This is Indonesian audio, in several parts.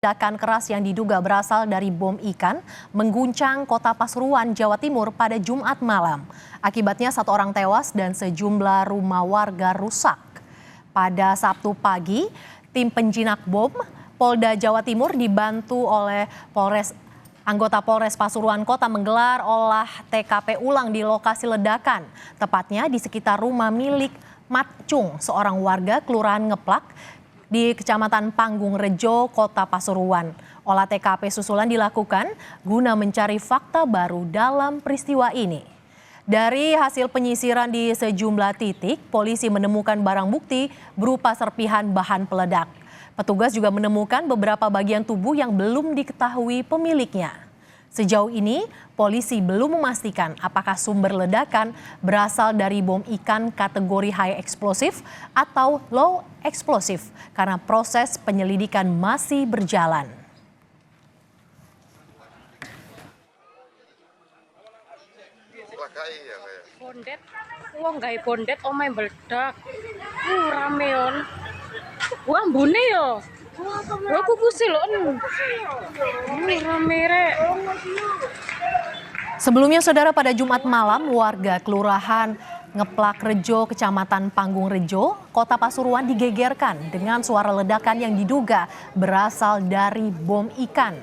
Ledakan keras yang diduga berasal dari bom ikan mengguncang kota Pasuruan, Jawa Timur pada Jumat malam. Akibatnya satu orang tewas dan sejumlah rumah warga rusak. Pada Sabtu pagi, tim penjinak bom Polda Jawa Timur dibantu oleh anggota Polres Pasuruan Kota menggelar olah TKP ulang di lokasi ledakan, tepatnya di sekitar rumah milik Mat Chung, seorang warga Kelurahan Ngeplak di Kecamatan Panggung Rejo, Kota Pasuruan. Olah TKP susulan dilakukan guna mencari fakta baru dalam peristiwa ini. Dari hasil penyisiran di sejumlah titik, polisi menemukan barang bukti berupa serpihan bahan peledak. Petugas juga menemukan beberapa bagian tubuh yang belum diketahui pemiliknya. Sejauh ini, polisi belum memastikan apakah sumber ledakan berasal dari bom ikan kategori high explosive atau low explosive karena proses penyelidikan masih berjalan. Bondet, wong gawe bondet omahe meledak. Rameon. Wah, mbune yo. Aku kusil rame rek. Sebelumnya, saudara, pada Jumat malam, warga Kelurahan Ngeplak Rejo, Kecamatan Panggung Rejo, Kota Pasuruan digegerkan dengan suara ledakan yang diduga berasal dari bom ikan.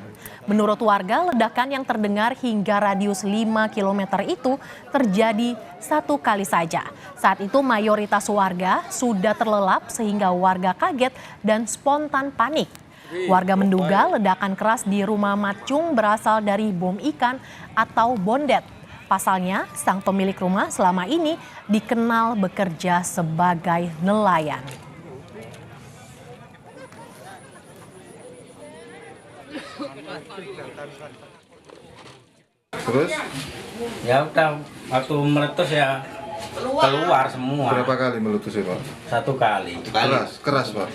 Menurut warga, ledakan yang terdengar hingga radius 5 km itu terjadi satu kali saja. Saat itu mayoritas warga sudah terlelap sehingga warga kaget dan spontan panik. Warga menduga ledakan keras di rumah Mat Chung berasal dari bom ikan atau bondet. Pasalnya, sang pemilik rumah selama ini dikenal bekerja sebagai nelayan. Terus? Ya udah, waktu meletus ya keluar semua. Berapa kali meletus ya, Pak? Satu kali. Keras Pak?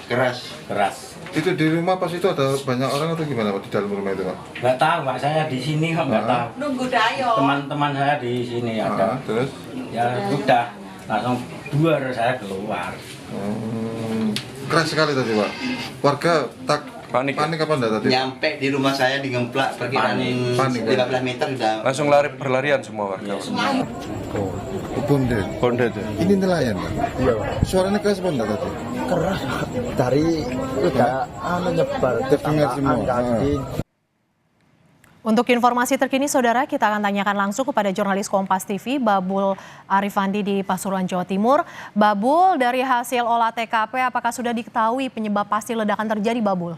Keras. Itu di rumah pas itu ada banyak orang atau gimana Pak di dalam rumah itu Pak? Nggak tahu Pak, saya di sini kok nggak tahu. Nunggu dayo. Teman-teman saya di sini ada. Terus? Ya udah, langsung duar saya keluar. Keras sekali tadi Pak. Warga panik apa enggak tadi? Nyampe di rumah saya di Ngeplak perkiraan Panik, 15 meter sudah langsung berlarian semua warga. Ya, Bondet. Ini nelayan Pak? Iya. Suaranya keras apa enggak tadi? Keras dari udah nyebar terdengar semua. Untuk informasi terkini, saudara, kita akan tanyakan langsung kepada jurnalis Kompas TV, Babul Arifandi di Pasuruan, Jawa Timur. Babul, dari hasil olah TKP, apakah sudah diketahui penyebab pasti ledakan terjadi, Babul?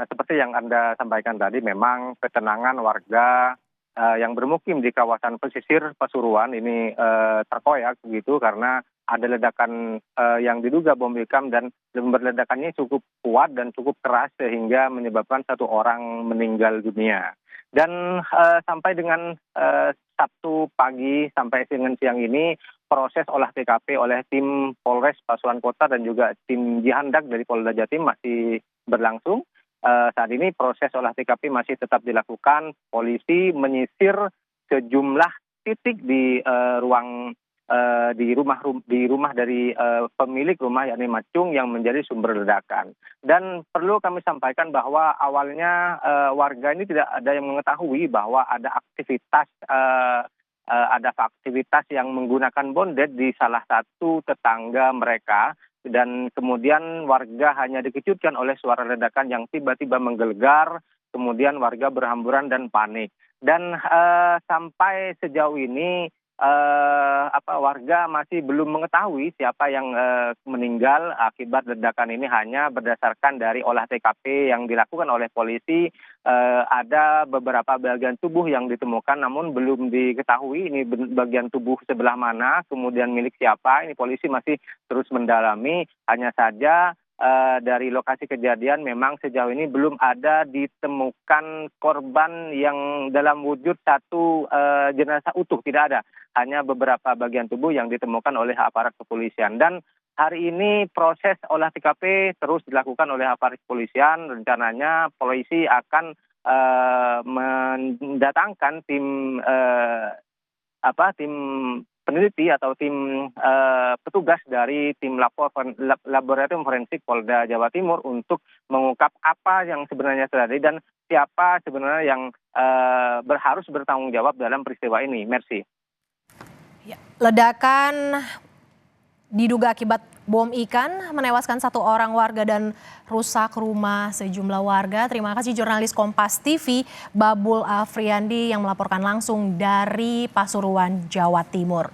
Seperti yang Anda sampaikan tadi, memang ketenangan warga yang bermukim di kawasan pesisir Pasuruan ini terkoyak begitu karena ada ledakan yang diduga bom ikan dan sumber ledakannya cukup kuat dan cukup keras sehingga menyebabkan satu orang meninggal dunia. Dan sampai dengan Sabtu pagi sampai dengan siang ini proses olah TKP oleh tim Polres Pasuruan Kota dan juga tim Jihandak dari Polda Jatim masih berlangsung. Saat ini proses olah TKP masih tetap dilakukan. Polisi menyisir sejumlah titik di rumah dari pemilik rumah yakni Mat Chung yang menjadi sumber ledakan. Dan perlu kami sampaikan bahwa awalnya warga ini tidak ada yang mengetahui bahwa ada aktivitas yang menggunakan bondet di salah satu tetangga mereka. Dan kemudian warga hanya dikejutkan oleh suara ledakan yang tiba-tiba menggelegar, kemudian warga berhamburan dan panik. Dan sampai sejauh ini warga masih belum mengetahui siapa yang meninggal akibat ledakan ini. Hanya berdasarkan dari olah TKP yang dilakukan oleh polisi, ada beberapa bagian tubuh yang ditemukan namun belum diketahui ini bagian tubuh sebelah mana, kemudian milik siapa. Ini polisi masih terus mendalami. Hanya saja dari lokasi kejadian memang sejauh ini belum ada ditemukan korban yang dalam wujud satu jenazah utuh, tidak ada. Hanya beberapa bagian tubuh yang ditemukan oleh aparat kepolisian. Dan hari ini proses olah TKP terus dilakukan oleh aparat kepolisian. Rencananya polisi akan mendatangkan tim peneliti atau tim petugas dari tim laboratorium forensik Polda Jawa Timur untuk mengungkap apa yang sebenarnya terjadi dan siapa sebenarnya yang harus bertanggung jawab dalam peristiwa ini. Mercy. Ledakan diduga akibat bom ikan menewaskan 1 orang warga dan rusak rumah sejumlah warga. Terima kasih jurnalis Kompas TV Babul Afriandi yang melaporkan langsung dari Pasuruan, Jawa Timur.